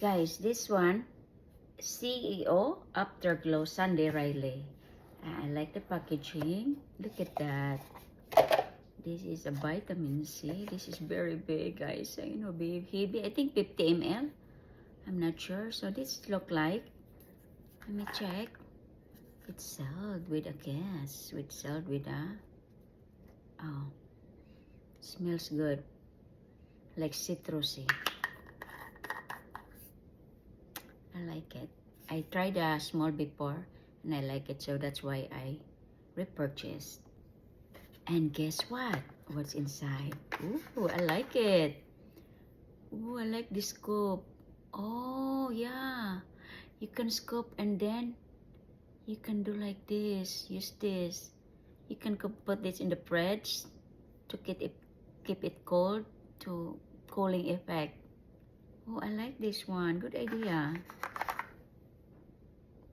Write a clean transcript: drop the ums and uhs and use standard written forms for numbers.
Guys, this one, CEO Afterglow Sunday Riley. I like the packaging. Look at that. This is a vitamin C. This is very big, guys. You know, big, heavy. I think 50 ml. I'm not sure. So this look like. Let me check. It's sold with a gas. It's sold with a. Oh, smells good. Like citrusy. I like it. I tried a small before and I like it, so that's why I repurchased. And guess what? What's inside? Ooh, I like it. Ooh, I like this scoop. Oh, yeah. You can scoop and then you can do like this. Use this. You can put this in the fridge to keep it cold, to cooling effect. Oh, I like this one. Good idea.